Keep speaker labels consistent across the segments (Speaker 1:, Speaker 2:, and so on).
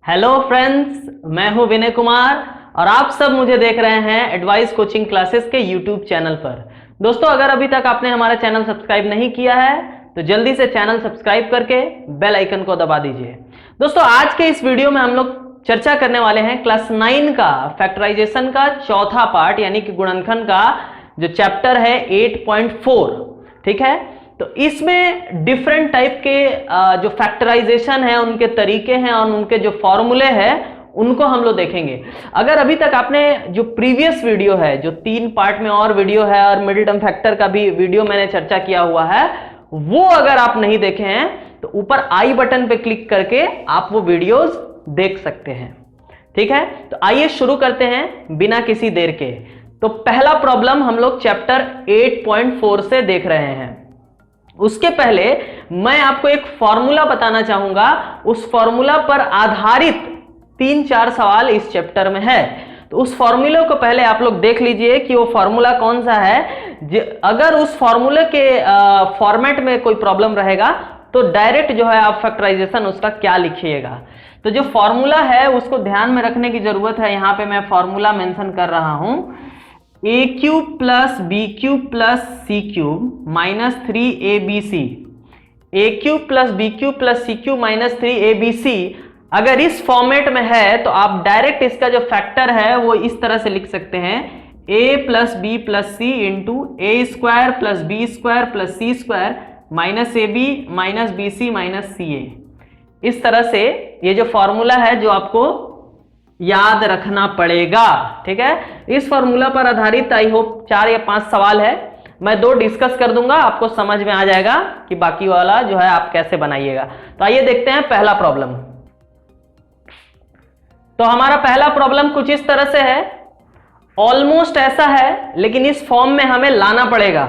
Speaker 1: Hello friends, मैं हूं विनय कुमार और आप सब मुझे देख रहे हैं एडवाइस कोचिंग क्लासेस के यूट्यूब चैनल पर। दोस्तों, अगर अभी तक आपने हमारा चैनल सब्सक्राइब नहीं किया है तो जल्दी से चैनल सब्सक्राइब करके बेल आइकन को दबा दीजिए। दोस्तों, आज के इस वीडियो में हम लोग चर्चा करने वाले हैं क्लास 9 का फैक्टराइजेशन का चौथा पार्ट यानी कि गुणनखंड का जो चैप्टर है 8.4। ठीक है, तो इसमें डिफरेंट टाइप के जो फैक्टराइजेशन है उनके तरीके हैं और उनके जो फॉर्मूले हैं उनको हम लोग देखेंगे। अगर अभी तक आपने जो प्रीवियस वीडियो है, जो 3 पार्ट में और वीडियो है और मिडिल टर्म फैक्टर का भी वीडियो मैंने चर्चा किया हुआ है, वो अगर आप नहीं देखे हैं तो ऊपर आई बटन पे क्लिक करके आप वो वीडियोस देख सकते हैं। ठीक है, तो आइए शुरू करते हैं बिना किसी देर के। तो पहला प्रॉब्लम हम लोग चैप्टर 8.4 से देख रहे हैं। उसके पहले मैं आपको एक फॉर्मूला बताना चाहूंगा। उस फॉर्मूला पर आधारित 3-4 सवाल इस चैप्टर में है। तो उस फॉर्मूले को पहले आप लोग देख लीजिए कि वो फॉर्मूला कौन सा है। अगर उस फॉर्मूले के फॉर्मेट में कोई प्रॉब्लम रहेगा तो डायरेक्ट जो है आप फैक्टराइजेशन उसका क्या लिखिएगा। तो जो फॉर्मूला है उसको ध्यान में रखने की जरूरत है। यहां पे मैं फॉर्मूला मेंशन कर रहा हूं, a cube plus B cube plus C cube minus 3abc। A cube plus B cube plus C cube minus 3abc अगर इस फॉर्मेट में है तो आप डायरेक्ट इसका जो फैक्टर है वो इस तरह से लिख सकते हैं, a plus B plus C into A square plus B square plus C square minus A B minus B C minus C A. इस तरह से ये जो फॉर्मूला है जो आपको याद रखना पड़ेगा। ठीक है, इस फॉर्मूला पर आधारित आई होप 4 या 5 सवाल है। मैं 2 डिस्कस कर दूंगा, आपको समझ में आ जाएगा कि बाकी वाला जो है आप कैसे बनाइएगा। तो आइए देखते हैं पहला प्रॉब्लम। तो हमारा पहला प्रॉब्लम कुछ इस तरह से है, ऑलमोस्ट ऐसा है लेकिन इस फॉर्म में हमें लाना पड़ेगा।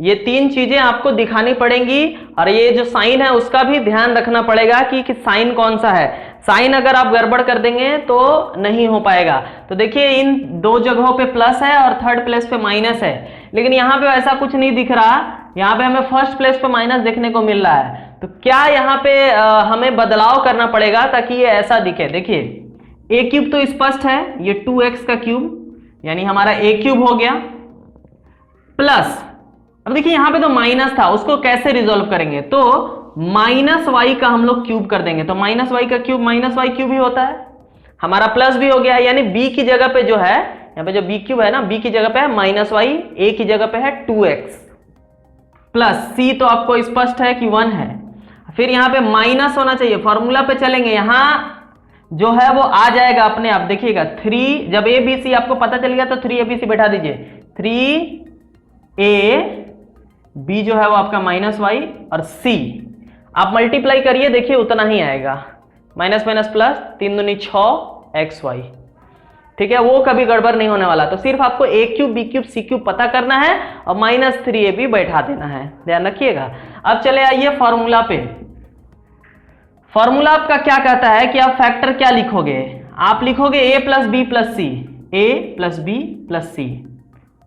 Speaker 1: ये 3 चीजें आपको दिखानी पड़ेंगी और ये जो साइन है उसका भी ध्यान रखना पड़ेगा कि साइन कौन सा है। साइन अगर आप गड़बड़ कर देंगे तो नहीं हो पाएगा। तो देखिए इन 2 जगहों पे प्लस है और थर्ड प्लेस पे माइनस है, लेकिन यहाँ पे ऐसा कुछ नहीं दिख रहा। यहाँ पे हमें फर्स्ट प्लेस पे माइनस देखने को मिल रहा है। तो क्या यहाँ पे हमें बदलाव करना पड़ेगा ताकि ये ऐसा दिखे। देखिए ए क्यूब तो स्पष्ट है, ये 2x का क्यूब यानी हमारा ए क्यूब हो गया, प्लस अब देखिए यहां पे तो माइनस था, उसको कैसे रिजोल्व करेंगे, तो माइनस वाई का हम लोग क्यूब कर देंगे। तो माइनस वाई का क्यूब माइनस वाई क्यूब ही होता है। हमारा प्लस भी हो गया, यानी बी की जगह पे जो है, यहाँ पे जो बी क्यूब है ना, बी की जगह पे है माइनस वाई, ए की जगह पे है 2x, प्लस सी तो आपको स्पष्ट है कि 1 है। फिर यहाँ पे माइनस होना चाहिए, फॉर्मूला पे चलेंगे, यहां जो है वो आ जाएगा अपने आप। देखिएगा 3, जब ए बी सी आपको पता चल गया तो 3abc बैठा दीजिए। 3a b जो है वो आपका माइनस वाई और c आप मल्टीप्लाई करिए, देखिए उतना ही आएगा, माइनस माइनस प्लस 3 दूनी 6xy। ठीक है, वो कभी गड़बड़ नहीं होने वाला। तो सिर्फ आपको a cube B cube C cube पता करना है और माइनस 3ab बैठा देना है, ध्यान रखिएगा। अब चले आइए फॉर्मूला पे। फॉर्मूला आपका क्या कहता है कि आप फैक्टर क्या लिखोगे, आप लिखोगे a plus B plus C, a plus B plus C.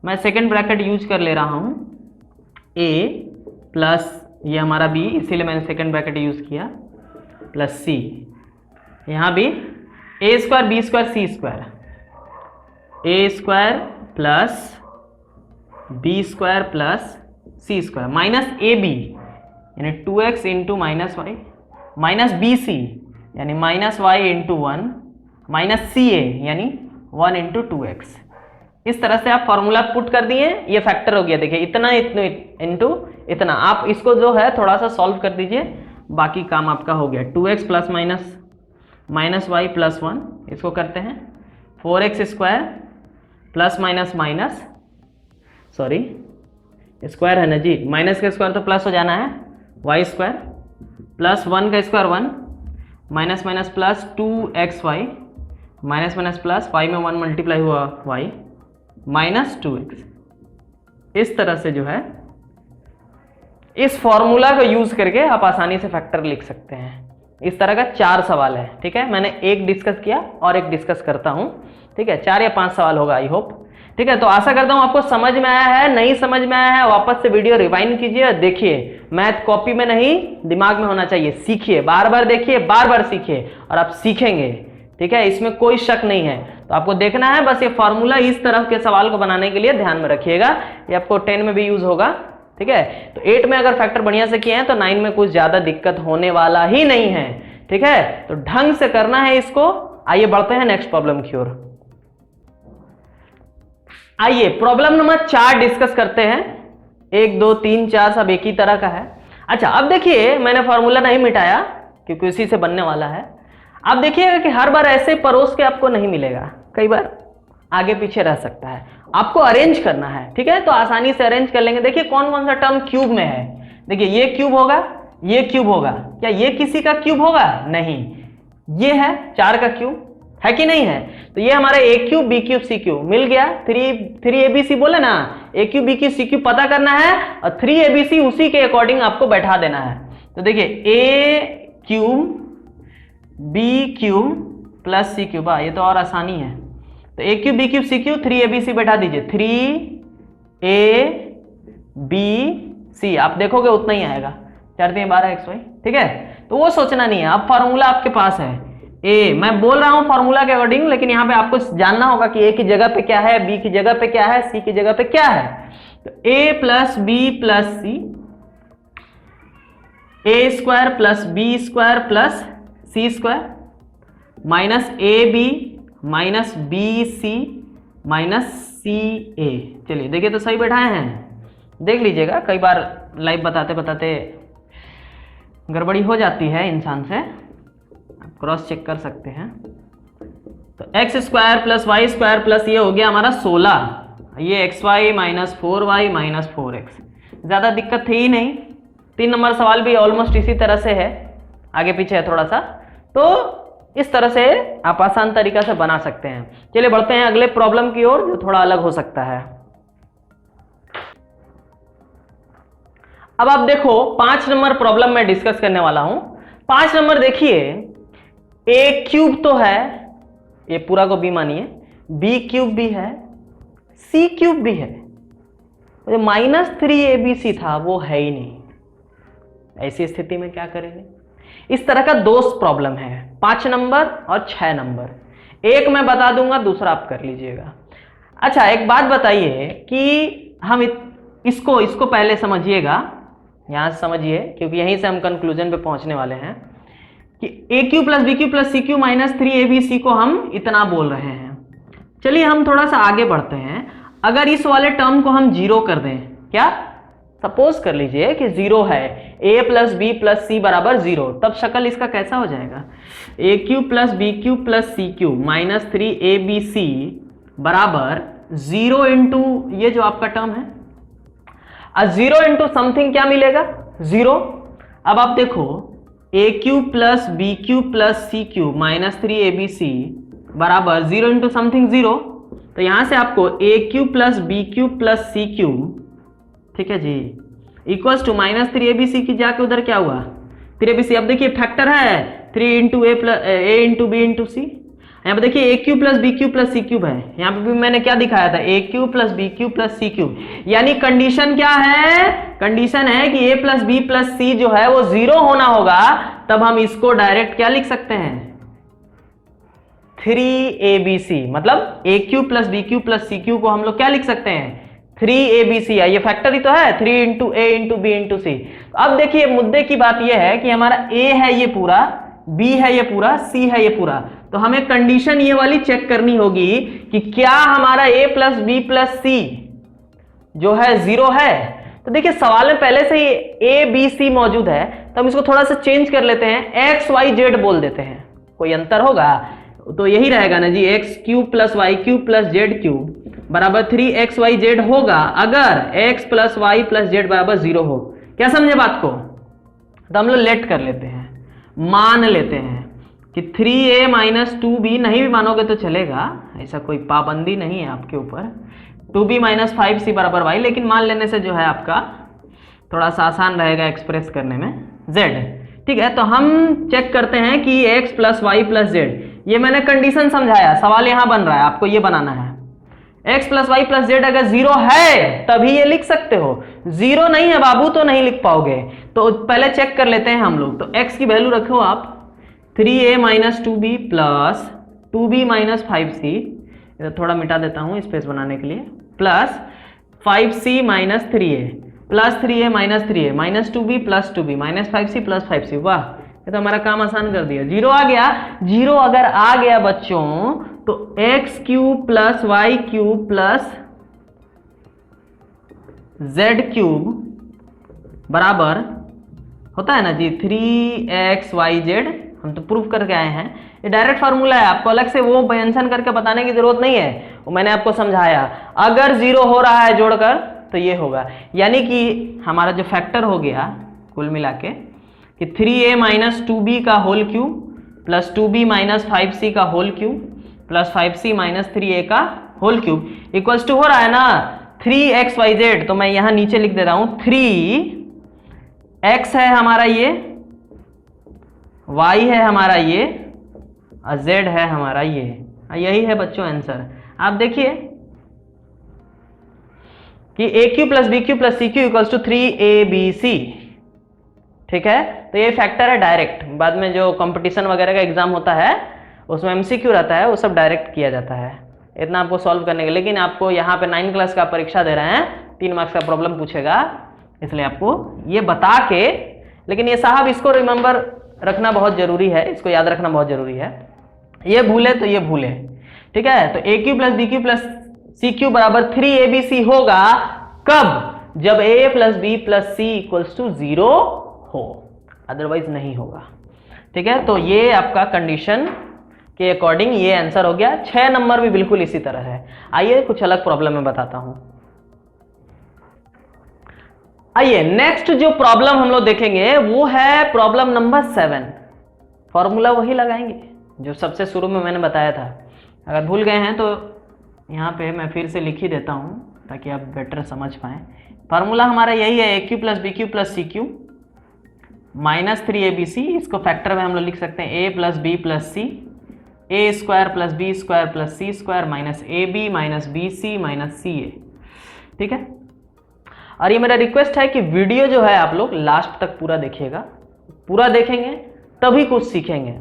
Speaker 1: मैं सेकेंड ब्रैकेट यूज कर ले रहा हूं, a प्लस ये हमारा b, इसीलिए मैंने सेकेंड ब्रैकेट यूज किया, प्लस c, यहां भी a square B square C square, a square plus B square plus C square minus A B यानी 2x into minus Y minus B C यानी minus Y into 1 minus C A यानी 1 into 2x। इस तरह से आप formula put कर दिए, ये फैक्टर हो गया। देखिए इतना इंटू इतना, आप इसको जो है थोड़ा सा सॉल्व कर दीजिए, बाकी काम आपका हो गया। 2x plus minus minus Y plus 1, इसको करते हैं 4x square plus minus minus, sorry square है ना जी, माइनस का स्क्वायर तो प्लस हो जाना है, वाई स्क्वायर प्लस 1 का square 1 minus minus plus 2xy minus minus plus y में 1 मल्टीप्लाई हुआ y माइनस 2x। इस तरह से जो है इस फॉर्मूला को यूज करके आप आसानी से फैक्टर लिख सकते हैं। इस तरह का 4 सवाल है। ठीक है, मैंने एक डिस्कस किया और एक डिस्कस करता हूं। ठीक है, 4 या 5 सवाल होगा आई होप। ठीक है, तो आशा करता हूं आपको समझ में आया है। नहीं समझ में आया है वापस से वीडियो रिवाइंड कीजिए और देखिए मैथ कॉपी में नहीं, दिमाग में होना चाहिए। सीखिए, बार बार देखिए, बार बार सीखिए और आप सीखेंगे, ठीक है, इसमें कोई शक नहीं है। तो आपको देखना है बस ये फॉर्मूला, इस तरह के सवाल को बनाने के लिए ध्यान में रखिएगा, ये आपको 10 में भी यूज होगा, ठीक है। तो 8 में अगर फैक्टर बढ़िया से किए हैं तो 9 में कुछ ज्यादा दिक्कत होने वाला ही नहीं है, ठीक है। तो ढंग से करना है इसको। आइए बढ़ते हैं नेक्स्ट प्रॉब्लम की ओर। आइए प्रॉब्लम नंबर 4 डिस्कस करते हैं। 1 2 3 4 सब एक ही तरह का है। अच्छा, अब देखिए मैंने फॉर्मूला नहीं मिटाया क्योंकि उसी से बनने वाला है। अब देखिएगा कि हर बार ऐसे परोस के आपको नहीं मिलेगा, कई बार आगे पीछे रह सकता है, आपको अरेंज करना है, ठीक है। तो आसानी से अरेंज कर लेंगे। देखिए कौन कौन सा टर्म क्यूब में है। देखिए ये क्यूब होगा, ये क्यूब होगा, क्या ये किसी का क्यूब होगा? नहीं, ये है 4 का क्यूब, है कि नहीं है। तो ये हमारा ए cube B cube C cube मिल गया। 3 ABC बोले ना, ए cube B cube C cube पता करना है और 3 ABC उसी के अकॉर्डिंग आपको बैठा देना है। तो देखिए A cube B cube plus C cube, ये तो और आसानी है। तो A cube B cube C cube 3 ABC बैठा दीजिए, 3ABC, आप देखोगे उतना ही आएगा, 4 3 12 XY, ठीक है। तो वो सोचना नहीं है, अब फॉर्मूला आपके पास है। ए मैं बोल रहा हूं फॉर्मूला के अकॉर्डिंग, लेकिन यहां पे आपको जानना होगा कि ए की जगह पे क्या है, बी की जगह पे क्या है, सी की जगह पे क्या है। तो A plus B plus C, A square plus B square plus C square minus A B minus B C minus C A. चलिए देखिए तो सही बैठाए हैं, देख लीजिएगा, कई बार लाइव बताते बताते गड़बड़ी हो जाती है इंसान से, क्रॉस चेक कर सकते हैं। तो X square plus Y square plus ये हो गया हमारा 16, ये x Y minus 4y minus 4x, ज़्यादा दिक्कत थी ही नहीं। 3 नंबर सवाल भी ऑलमोस्ट इसी तरह से है, आगे पीछे है थोड़ा सा, तो इस तरह से आप आसान तरीका से बना सकते हैं। चलिए बढ़ते हैं अगले प्रॉब्लम की ओर, जो थोड़ा अलग हो सकता है। अब आप देखो 5 नंबर प्रॉब्लम में डिस्कस करने वाला हूं। 5 नंबर देखिए, ए क्यूब तो है, ये पूरा को बी मानिए, बी क्यूब भी है, सी क्यूब भी है, जो -3ABC था वो है ही नहीं। ऐसी स्थिति में क्या करेंगे? इस तरह का 2 प्रॉब्लम है, 5 नंबर और 6 नंबर। एक मैं बता दूंगा, दूसरा आप कर लीजिएगा। अच्छा एक बात बताइए कि हम इसको पहले समझिएगा, यहां से समझिए, क्योंकि यहीं से हम कंक्लूजन पे पहुंचने वाले हैं कि A cube plus B cube plus C cube minus 3ABC को हम इतना बोल रहे हैं। चलिए हम थोड़ा सा आगे बढ़ते हैं। अगर इस वाले टर्म को हम 0 कर दें, क्या सपोज कर लीजिए कि 0 है, a plus B plus C बराबर 0, तब शक्ल इसका कैसा हो जाएगा? A cube plus B cube plus C cube minus 3ABC बराबर 0 इंटू ये जो आपका टर्म है, 0 इंटू समथिंग क्या मिलेगा? 0। अब आप देखो A cube plus B cube plus C cube minus 3ABC बराबर 0 इंटू समथिंग 0, तो यहां से आपको A cube plus B cube plus C cube, ठीक है जी, इक्वल्स टू माइनस 3ABC की जाके उधर क्या हुआ? 3ABC। अब देखिए फैक्टर है 3 into A into B into C. यहाँ पे देखिए A cube plus B cube plus C cube है, यहाँ पे भी मैंने क्या दिखाया था? A cube plus B cube plus C cube. यानी कंडीशन क्या है? कंडीशन है कि A plus B plus C जो है वो 0 होना होगा, तब हम इसको डायरेक्ट क्या लिख सकते हैं? 3ABC। मतलब A cube plus B cube plus C cube को हम लोग क्या लिख सकते हैं? 3ABC है, ये फैक्टर ही तो है, 3 into A into B into सी। अब देखिए मुद्दे की बात यह है कि हमारा ए है ये पूरा, बी है ये पूरा, सी है ये पूरा, तो हमें कंडीशन ये वाली चेक करनी होगी कि क्या हमारा ए प्लस बी प्लस सी जो है 0 है। तो देखिए सवाल में पहले से ही ए बी सी मौजूद है, तो हम इसको थोड़ा सा चेंज कर लेते हैं, एक्स वाई जेड बोल देते हैं। कोई अंतर होगा? तो यही रहेगा ना जी, X cube plus Y cube plus Z cube बराबर 3xyz होगा अगर x plus Y plus Z बराबर 0 हो। क्या समझे बात को? तो हम लोग लेट कर लेते हैं, मान लेते हैं कि 3a माइनस 2b, नहीं भी मानोगे तो चलेगा, ऐसा कोई पाबंदी नहीं है आपके ऊपर, 2b माइनस 5c बराबर y, लेकिन मान लेने से जो है आपका थोड़ा सा आसान रहेगा एक्सप्रेस करने में z। ठीक है, तो हम चेक करते हैं कि x plus Y plus Z, ये मैंने कंडीशन समझाया, सवाल यहां बन रहा है, आपको ये बनाना है। x plus Y plus Z अगर 0 है तभी ये लिख सकते हो, 0 नहीं है बाबू तो नहीं लिख पाओगे, तो पहले चेक कर लेते हैं हम लोग। तो x की वैल्यू रखो आप 3a minus 2b plus 2b minus 5c, थोड़ा मिटा देता हूं स्पेस बनाने के लिए, plus 5c minus 3a plus 3a minus 3a minus 2b plus 2b minus 5c plus 5c। वाह, ये तो हमारा काम आसान कर दिया। 0 आ गया। 0 अगर आ गया बच्चों तो X cube plus Y cube plus Z cube बराबर होता है ना जी 3xyz। हम तो प्रूफ करके आए हैं, ये डायरेक्ट फार्मूला है, आपको अलग से वो मेंशन करके बताने की जरूरत नहीं है, वो मैंने आपको समझाया। अगर 0 हो रहा है जोड़कर तो ये होगा, यानी कि हमारा जो फैक्टर हो गया कुल मिला के कि 3a माइनस 2b का whole cube plus 2b minus 5c का whole cube plus 5c minus 3a का होल क्यूब इक्वल्स टू हो रहा है ना 3xyz। तो मैं यहां नीचे लिख दे रहा हूं 3x है हमारा ये, y है हमारा ये और z है हमारा ये। यही है बच्चों आंसर। आप देखिए कि a cube plus B cube plus C cube equals to 3abc। ठीक है, तो ये फैक्टर है डायरेक्ट। बाद में जो कंपटीशन वगैरह का एग्जाम होता है उसमें एमसीक्यू रहता है, वो सब डायरेक्ट किया जाता है, इतना आपको सॉल्व करने के। लेकिन आपको यहाँ पे 9 क्लास का परीक्षा दे रहे हैं, 3 मार्क्स का प्रॉब्लम पूछेगा, इसलिए आपको ये बता के, लेकिन ये साहब इसको रिमेंबर रखना बहुत जरूरी है, इसको याद रखना बहुत जरूरी है। ये भूले तो ये भूले, ठीक है। तो A cube plus B cube plus C cube बराबर 3abc होगा कब? जब a plus B plus C equals to 0 हो, अदरवाइज नहीं होगा। ठीक है, तो ये आपका कंडीशन के अकॉर्डिंग ये आंसर हो गया। 6 नंबर भी बिल्कुल इसी तरह है। आइए कुछ अलग प्रॉब्लम में बताता हूं। आइए नेक्स्ट जो प्रॉब्लम हम लोग देखेंगे वो है प्रॉब्लम नंबर 7। फॉर्मूला वही लगाएंगे जो सबसे शुरू में मैंने बताया था। अगर भूल गए हैं तो यहाँ पे मैं फिर से लिख ही देता हूं ताकि आप बेटर समझ पाए। फॉर्मूला हमारा यही है, A cube plus B cube plus C cube minus 3abc। इसको फैक्टर में हम लोग लिख सकते हैं a plus B plus C, A square plus B square plus C square minus A B minus B C minus C A. ठीक है, और ये मेरा रिक्वेस्ट है कि वीडियो जो है आप लोग लास्ट तक पूरा देखिएगा। पूरा देखेंगे तभी कुछ सीखेंगे,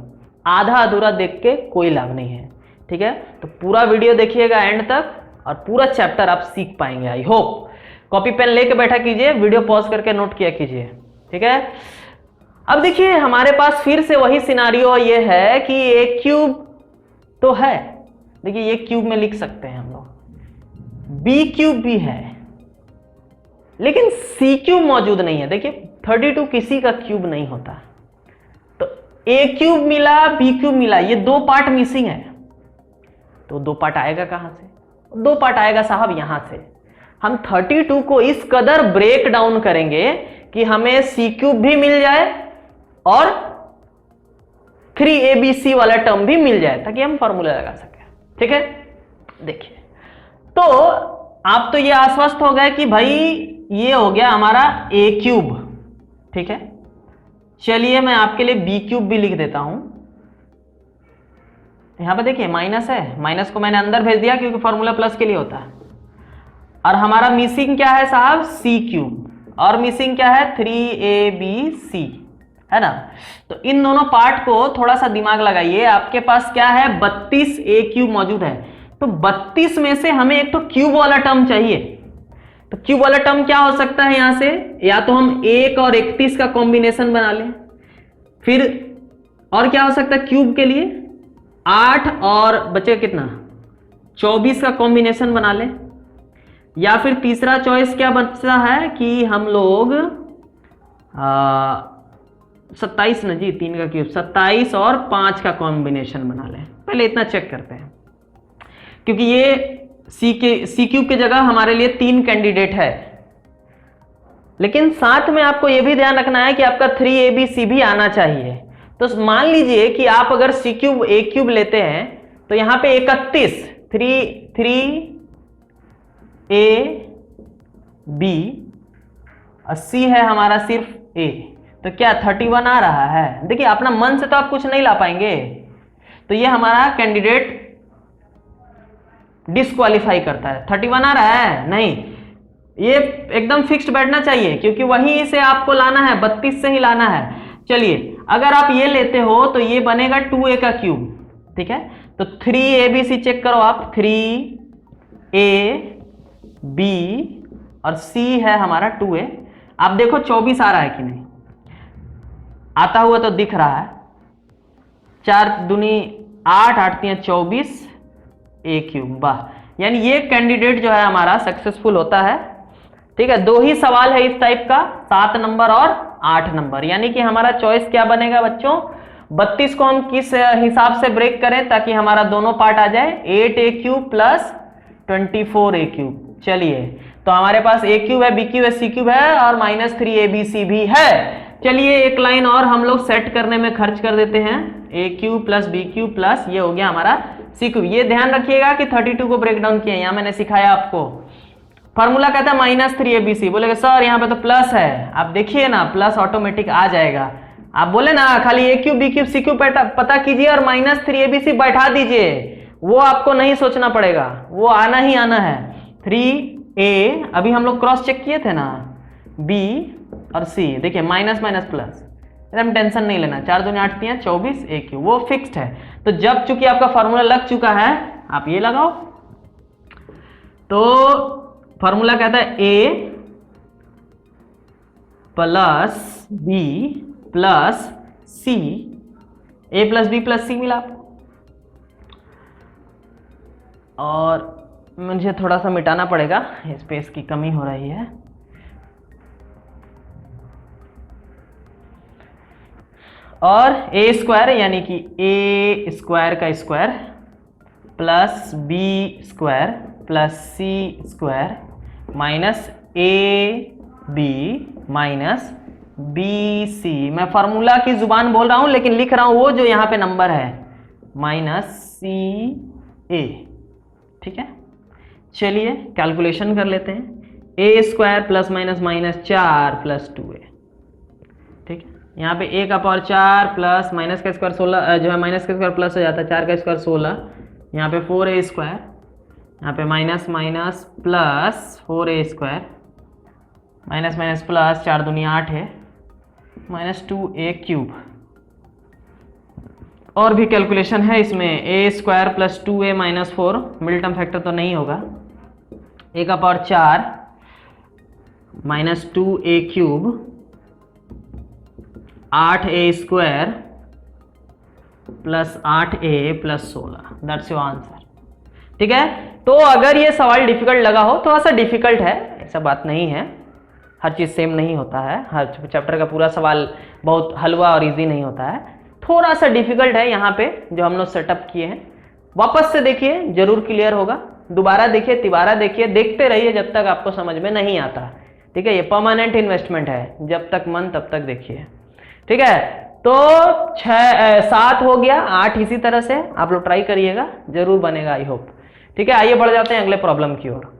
Speaker 1: आधा अधूरा देख के कोई लाभ नहीं है। ठीक है, तो पूरा वीडियो देखिएगा एंड तक और पूरा चैप्टर आप सीख पाएंगे। आई होप कॉपी पेन लेके बैठा कीजिए, वीडियो पॉज करके नोट किया कीजिए। ठीक है, अब देखिए हमारे पास फिर से वही सिनारियो ये है कि ए क्यूब तो है, देखिए ये क्यूब में लिख सकते हैं हम लोग, बी क्यूब भी है लेकिन सी क्यूब मौजूद नहीं है। देखिए 32 किसी का क्यूब नहीं होता, तो ए क्यूब मिला बी क्यूब मिला, ये 2 पार्ट मिसिंग है। तो 2 पार्ट आएगा कहां से? 2 पार्ट आएगा साहब यहां से। हम 32 को इस कदर ब्रेक डाउन करेंगे कि हमें सी क्यूब भी मिल जाए और 3abc वाला टर्म भी मिल जाए ताकि हम फॉर्मूला लगा सकें। ठीक है, देखिए तो आप तो ये आश्वस्त हो गए कि भाई ये हो गया हमारा ए क्यूब। ठीक है, चलिए मैं आपके लिए बी क्यूब भी लिख देता हूं। यहां पे देखिए माइनस है, माइनस को मैंने अंदर भेज दिया क्योंकि फॉर्मूला प्लस के लिए होता है। और हमारा मिसिंग क्या है साहब? सी क्यूब, और मिसिंग क्या है? 3abc, है ना। तो इन दोनों पार्ट को थोड़ा सा दिमाग लगाइए। आपके पास क्या है? 32 ए क्यूब मौजूद है, तो 32 में से हमें एक तो क्यूब वाला टर्म चाहिए। तो क्यूब वाला टर्म क्या हो सकता है? यहां से या तो हम 1 और 31 का कॉम्बिनेशन बना लें, फिर और क्या हो सकता है क्यूब के लिए? 8 और बचे कितना? 24 का कॉम्बिनेशन बना लें, या फिर तीसरा चॉइस क्या बचता है कि हम लोग 27 ना जी, 3 का क्यूब 27 और 5 का कॉम्बिनेशन बना लें। पहले इतना चेक करते हैं क्योंकि ये सी क्यूब की जगह हमारे लिए 3 कैंडिडेट है। लेकिन साथ में आपको यह भी ध्यान रखना है कि आपका 3abc भी आना चाहिए। तो मान लीजिए कि आप अगर सी क्यूब ए क्यूब लेते हैं तो यहां पे 31 3ab और सी है हमारा सिर्फ ए, तो क्या 31 आ रहा है? देखिए अपना मन से तो आप कुछ नहीं ला पाएंगे, तो ये हमारा कैंडिडेट डिस्क्वालीफाई करता है। 31 आ रहा है? नहीं, ये एकदम फिक्स्ड बैठना चाहिए, क्योंकि वहीं से आपको लाना है, 32 से ही लाना है। चलिए अगर आप ये लेते हो तो ये बनेगा 2a का क्यूब, ठीक है। तो 3abc चेक करो आप, 3ab और c है हमारा 2a। आप देखो 24 आ रहा है कि नहीं, आता हुआ तो दिख रहा है। 4 दूनी 8, 8 3 24, a क्यूब, वाह। यानी ये कैंडिडेट जो है हमारा सक्सेसफुल होता है, ठीक है। 2 ही सवाल है इस टाइप का, 7 नंबर और 8 नंबर, यानी कि हमारा चॉइस क्या बनेगा बच्चों। 32 को हम किस हिसाब से ब्रेक करें ताकि हमारा दोनों पार्ट आ जाए, 8a cube plus 24a cube. चलिए तो हमारे पास a क्यूब है, b क्यूब है, c क्यूब है और -3abc भी है। चलिए एक लाइन और हम लोग सेट करने में खर्च कर देते हैं, a cube plus b cube plus ये हो गया हमारा c क्यूब। ये ध्यान रखिएगा कि 32 को ब्रेक डाउन किया, यहां मैंने सिखाया आपको। फॉर्मूला कहता है -3abc, बोलेगा सर यहाँ पे तो प्लस है, आप देखिए ना प्लस ऑटोमेटिक आ जाएगा। आप बोले ना खाली a cube b cube c cube पता कीजिए और -3abc बैठा दीजिए, वो आपको नहीं सोचना पड़ेगा, वो आना ही आना है। 3a अभी हम लोग क्रॉस चेक किए थे ना, b और c, देखिए माइनस माइनस प्लस, एकदम टेंशन नहीं लेना। 4 दूनी 8 3 24 a क्यूब, वो फिक्स्ड है। तो जब चूंकि आपका फॉर्मूला लग चुका है, आप ये लगाओ। तो फॉर्मूला कहता है a plus b plus c, a plus b plus c मिला आपको। और मुझे थोड़ा सा मिटाना पड़ेगा, स्पेस की कमी हो रही है। और a स्क्वायर यानी कि a स्क्वायर का square plus b square plus c square minus ab minus bc। मैं फार्मूला की जुबान बोल रहा हूं लेकिन लिख रहा हूं वो जो यहां पे नंबर है, -ca, ठीक है। चलिए कैलकुलेशन कर लेते हैं, a square plus minus minus 4 plus 2a, ठीक है। यहाँ पे a का पावर 4 प्लस माइनस का स्क्वायर 16, जो है माइनस का स्क्वायर प्लस हो जाता है, 4 का स्क्वायर 16, यहाँ पे 4a स्क्वायर, यहाँ पे minus minus plus 4a square, minus minus plus 4 दूनी 8 है, माइनस 2a क्यूब। और भी कैलकुलेशन है इसमें, a square plus 2a minus 4, middle term factor तो नहीं होगा, a का power 4 minus 2a cube 8a square plus 8a plus 16, that's your answer, ठीक है। तो अगर ये सवाल डिफिकल्ट लगा हो, थोड़ा सा डिफिकल्ट है, ऐसा बात नहीं है, हर चीज़ सेम नहीं होता है, हर चैप्टर का पूरा सवाल बहुत हलवा और इजी नहीं होता है, थोड़ा सा डिफिकल्ट है यहाँ पे जो हम लोग सेटअप किए हैं। वापस से देखिए, जरूर क्लियर होगा, दोबारा देखिए, तिबारा देखिए, देखते रहिए जब तक आपको समझ में नहीं आता, ठीक है। ये परमानेंट इन्वेस्टमेंट है, जब तक मन तब तक देखिए, ठीक है। तो 7 हो गया, 8 इसी तरह से आप लोग ट्राई करिएगा, जरूर बनेगा, आई होप, ठीक है। आइए बढ़ जाते हैं अगले प्रॉब्लम की ओर।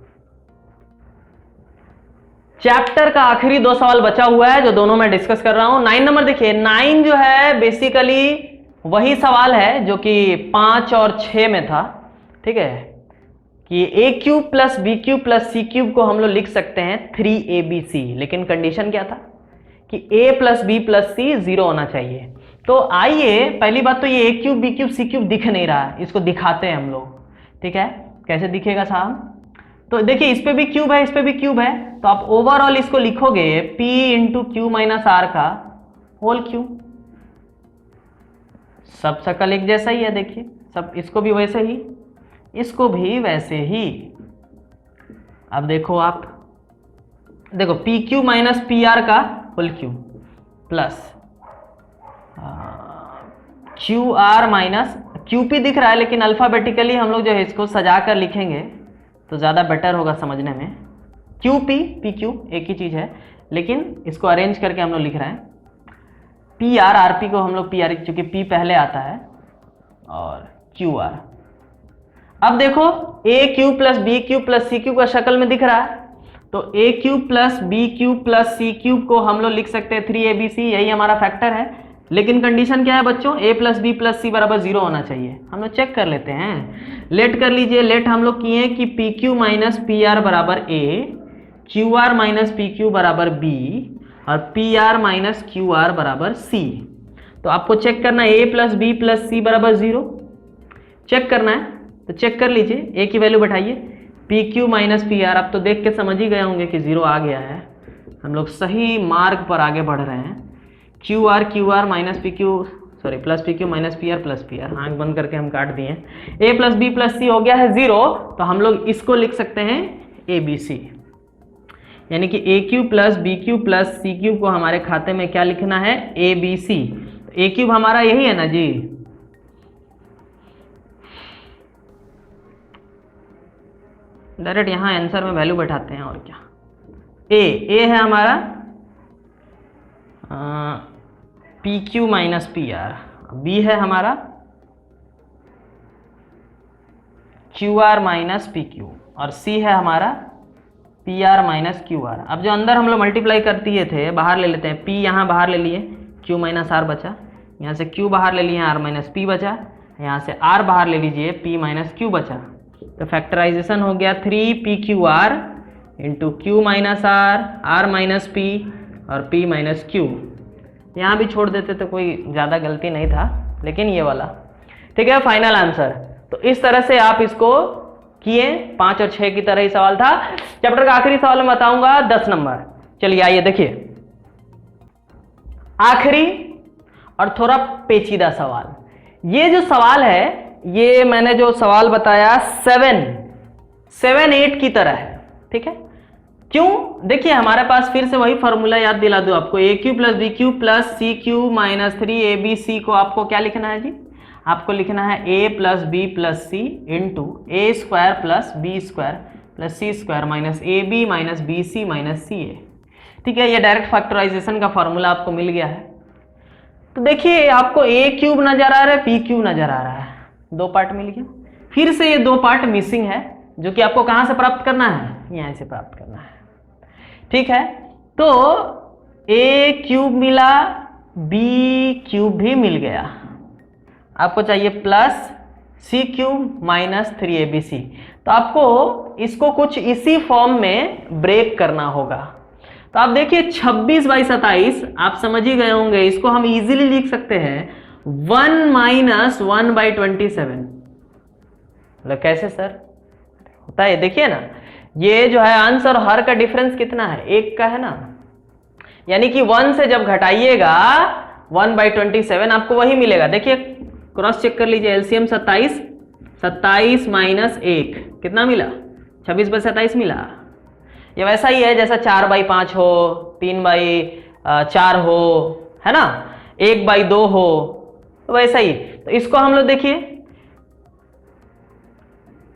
Speaker 1: चैप्टर का आखिरी 2 सवाल बचा हुआ है जो दोनों मैं डिस्कस कर रहा हूं। 9 नंबर देखिए, 9 जो है बेसिकली वही सवाल है जो कि 5 और 6 में था, ठीक है, कि a cube plus b cube plus c cube को हम लोग लिख सकते हैं 3abc, लेकिन कंडीशन क्या था कि a plus b plus c 0 होना चाहिए। तो आइए, पहली बात तो ये a cube b cube c cube दिख नहीं रहा, इसको दिखाते हैं हम लोग, ठीक है। कैसे दिखेगा साहब? तो देखिए इस पे भी क्यूब है, इस पे भी क्यूब है, तो आप ओवरऑल इसको लिखोगे p into Q minus R का होल क्यूब। सब शकल एक जैसा ही है, देखिए सब, इसको भी वैसे ही, इसको भी वैसे ही। अब देखो आप, देखो P Q minus P R का whole cube plus Q R minus Q P दिख रहा है, लेकिन अल्फाबेटिकली हम लोग जो है इसको सजा कर लिखेंगे तो ज़्यादा बेटर होगा समझने में। क्यू पी पी क्यू एक ही चीज़ है, लेकिन इसको अरेंज करके हम लोग लिख रहे हैं पी आर, आर पी को हम लोग पी आर, चूंकि पी पहले आता है, और क्यू आर। अब देखो A cube plus B cube plus C cube का शक्ल में दिख रहा है, तो A cube plus B cube plus C cube को हम लोग लिख सकते हैं 3abc, यही हमारा फैक्टर है। लेकिन कंडीशन क्या है बच्चों, a plus B plus C बराबर 0 होना चाहिए। हम लोग चेक कर लेते हैं, लेट कर लीजिए। लेट हम लोग किए कि P Q minus P are बराबर a, Q R minus P Q बराबर बी और P R minus Q are बराबर सी। तो आपको चेक करना है A plus B plus C बराबर 0 चेक करना है, तो चेक कर लीजिए। ए की वैल्यू बैठाइए, P Q minus P R. आप तो देख के समझ ही गए होंगे कि 0 आ गया है, हम लोग सही मार्ग पर आगे बढ़ रहे हैं। Q R minus P Q sorry plus P Q minus P are, आंख बंद करके हम काट दिए। ए प्लस बी प्लस सी हो गया है 0, तो हम लोग इसको लिख सकते हैं ए बी सी, यानी कि A cube plus B cube plus C cube को हमारे खाते में क्या लिखना है, ए बी सी। ए क्यूब हमारा यही है ना जी, डायरेक्ट यहां आंसर में वैल्यू बैठाते हैं और क्या। ए है हमारा P Q minus P R, B है हमारा Q R minus P Q और सी है हमारा P R minus Q R. अब जो अंदर हम लोग मल्टीप्लाई कर दिए थे बाहर ले लेते हैं, पी यहाँ बाहर ले लिए, क्यू माइनस आर बचा, यहाँ से क्यू बाहर ले लिए, आर माइनस पी बचा, यहाँ से आर बाहर ले लीजिए, पी माइनस क्यू बचा। तो फैक्टराइजेशन हो गया 3 P Q R into Q minus R minus P और पी माइनस क्यू। यहाँ भी छोड़ देते तो कोई ज़्यादा गलती नहीं था, लेकिन ये वाला ठीक है फाइनल आंसर। तो इस तरह से आप इसको किए, 5 और 6 की तरह ही सवाल था। चैप्टर का आखिरी सवाल मैं बताऊंगा 10 नंबर। चलिए आइए देखिए, आखिरी और थोड़ा पेचीदा सवाल। ये जो सवाल है, ये मैंने जो सवाल बताया 7, 8 की तरह है, ठीक है। क्यों? देखिए हमारे पास फिर से वही फॉर्मूला याद दिला दूं आपको, A cube plus B cube plus C cube minus 3 A B C को आपको क्या लिखना है जी, आपको लिखना है A plus B plus C into A square plus B square plus C square minus A B minus B C minus C A. ठीक है, ये डायरेक्ट फैक्टराइजेशन का फॉर्मूला आपको मिल गया है। तो देखिए आपको ए क्यूब नजर आ रहा है, पी क्यूब नजर आ रहा है, 2 पार्ट मिल गया। फिर से ये 2 पार्ट मिसिंग है, जो कि आपको कहां से प्राप्त करना है, यहां से प्राप्त करना है। ठीक है, तो ए क्यूब मिला, बी क्यूब भी मिल गया, आपको चाहिए plus C cube minus 3abc। तो आपको इसको कुछ इसी फॉर्म में ब्रेक करना होगा। तो आप देखिए 26/27 आप समझ ही गए होंगे, इसको हम इजीली लिख सकते हैं 1 माइनस 1/27। मतलब कैसे सर होता है, देखिए ना, ये जो है अंश और हर का डिफरेंस कितना है, 1 का है ना, यानी कि 1 से जब घटाइएगा 1/27 आपको वही मिलेगा। देखिए क्रॉस चेक कर लीजिए, एलसीएम 27 माइनस 1 कितना मिला, 26/27 मिला। ये वैसा ही है जैसा 4/5 हो, 3/4 हो, है ना, 1/2 हो, तो वैसा ही। तो इसको हम लोग देखिए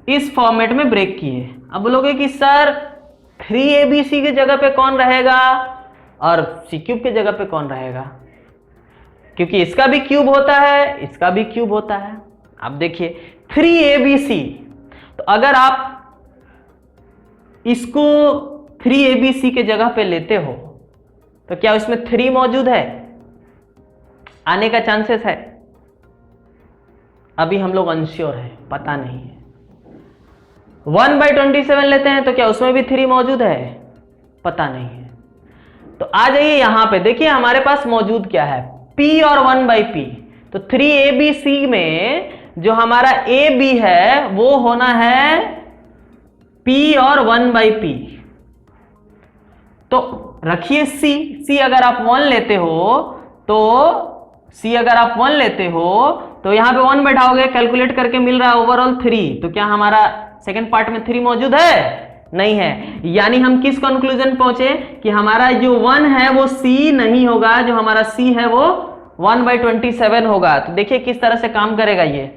Speaker 1: इस फॉर्मेट में ब्रेक किए। अब बोलोगे कि सर 3abc की जगह पे कौन रहेगा और सी क्यूब की जगह पे कौन रहेगा, क्योंकि इसका भी क्यूब होता है, इसका भी क्यूब होता है। अब देखिए 3abc, तो अगर आप इसको 3abc के जगह पे लेते हो तो क्या इसमें 3 मौजूद है, आने का चांसेस है? अभी हम लोग अनश्योर है, पता नहीं है। 1/27 लेते हैं तो क्या उसमें भी 3 मौजूद है, पता नहीं है। तो आ जाइए यहां पे, देखिए हमारे पास मौजूद क्या है, P और 1/P। तो 3abc में जो हमारा AB है वो होना है P और 1/P। तो रखिए C अगर आप 1 लेते हो तो C अगर आप 1 लेते हो तो यहां पे 1 बैठाओगे, कैलकुलेट करके मिल रहा है ओवरऑल 3। तो क्या हमारा सेकंड पार्ट में 3 मौजूद है? नहीं है। यानी हम किस कंक्लूजन पहुंचे कि हमारा जो 1 है वो C नहीं होगा, जो हमारा C है वो 1/27 होगा। तो देखिए किस तरह से काम करेगा ये।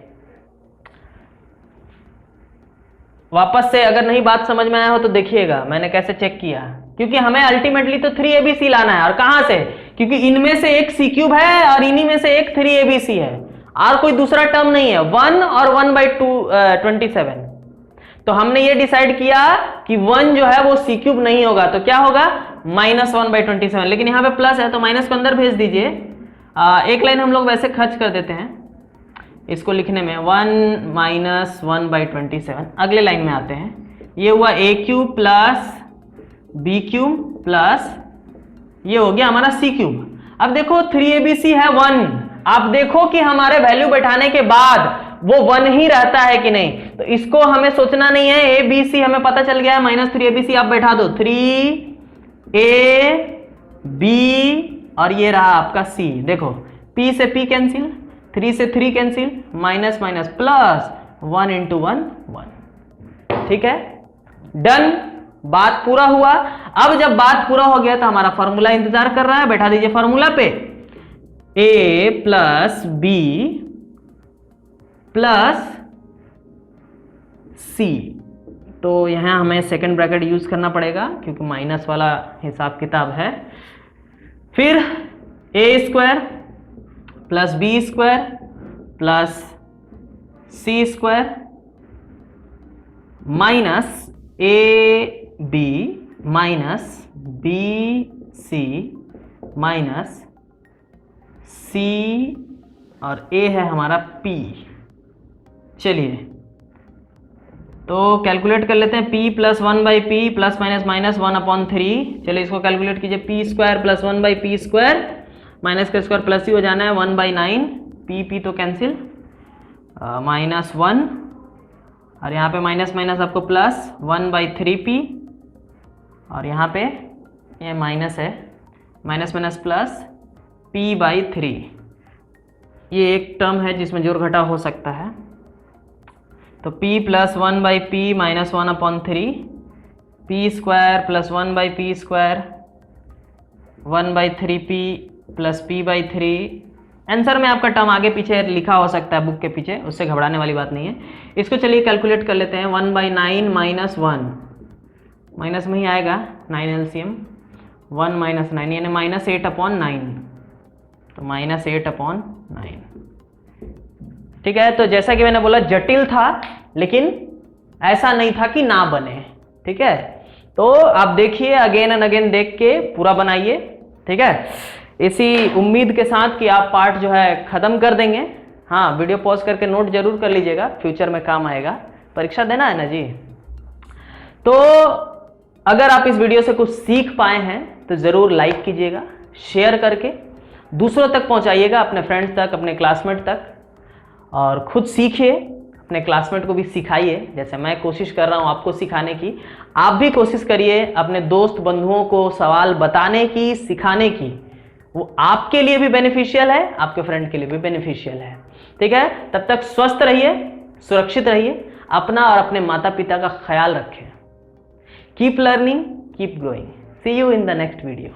Speaker 1: वापस से अगर नहीं बात समझ में आया हो तो देखिएगा मैंने कैसे चेक किया, क्योंकि हमें अल्टीमेटली तो 3abc लाना है। और कहां से, क्योंकि इनमें से एक C क्यूब है और इन्हीं में से एक 3abc है, और कोई दूसरा टर्म नहीं है, 1 और 1/27। तो हमने ये डिसाइड किया कि 1 जो है वो C क्यूब नहीं होगा, तो क्या होगा -1/27। लेकिन यहाँ पे प्लस है तो माइनस को अंदर भेज दीजिए। एक लाइन हम लोग वैसे खर्च कर देते हैं इसको लिखने में, 1 माइनस 1/27। अगले लाइन में आते हैं, ये हुआ a cube plus B cube plus ये हो गया हमारा सी क्यूब। अब देखो 3abc है 1, आप देखो कि हमारे वैल्यू बैठाने के बाद वो 1 ही रहता है कि नहीं, तो इसको हमें सोचना नहीं है। ए बी सी हमें पता चल गया है, -3abc आप बैठा दो, 3ab और ये रहा आपका c। देखो p से p कैंसिल, 3 से 3 कैंसिल, माइनस माइनस प्लस, 1 × 1 1। ठीक है, डन, बात पूरा हुआ। अब जब बात पूरा हो गया तो हमारा फॉर्मूला इंतजार कर रहा है, बैठा दीजिए फॉर्मूला पे, a plus b plus c। तो यहां हमें सेकंड ब्रैकेट यूज करना पड़ेगा क्योंकि माइनस वाला हिसाब किताब है। फिर a² plus b² plus c² minus ab minus bc minus c और a है हमारा p। चलिए तो कैलकुलेट कर लेते हैं, p plus 1/p plus minus minus 1/3। चलिए इसको कैलकुलेट कीजिए, p² प्लस 1/p² माइनस का स्क्वायर प्लस ही हो जाना है 1/9, p तो कैंसिल, -1 और यहाँ पे माइनस माइनस आपको प्लस 1/3p और यहाँ पे ये माइनस है, माइनस माइनस प्लस p/3। ये एक टर्म है जिसमें जोड़ घटा हो सकता है, तो p plus 1/p minus 1/3, p² plus 1/p² 1/3p plus p/3। Answer में आपका टर्म आगे पीछे लिखा हो सकता है बुक के पीछे, उससे घबराने वाली बात नहीं है। इसको चलिए कैलकुलेट कर लेते हैं, 1/9 माइनस 1, माइनस में ही आएगा 9 LCM, 1 माइनस 9 यानी -8/9, तो -8/9। ठीक है, तो जैसा कि मैंने बोला जटिल था लेकिन ऐसा नहीं था कि ना बने। ठीक है, तो आप देखिए, अगेन एंड अगेन देख के पूरा बनाइए। ठीक है, इसी उम्मीद के साथ कि आप पार्ट जो है खत्म कर देंगे। हाँ, वीडियो पॉज करके नोट जरूर कर लीजिएगा, फ्यूचर में काम आएगा, परीक्षा देना है ना जी। तो अगर आप इस वीडियो से कुछ सीख पाए हैं तो जरूर लाइक कीजिएगा, शेयर करके दूसरों तक पहुंचाइएगा, अपने फ्रेंड्स तक, अपने क्लासमेट तक, और खुद सीखिए, अपने क्लासमेट को भी सिखाइए। जैसे मैं कोशिश कर रहा हूं आपको सिखाने की, आप भी कोशिश करिए अपने दोस्त बंधुओं को सवाल बताने की, सिखाने की। वो आपके लिए भी बेनिफिशियल है, आपके फ्रेंड के लिए भी बेनिफिशियल है। ठीक है, तब तक स्वस्थ रहिए, सुरक्षित रहिए, अपना और अपने माता पिता का ख्याल रखें। Keep learning, keep growing. See you in the next video.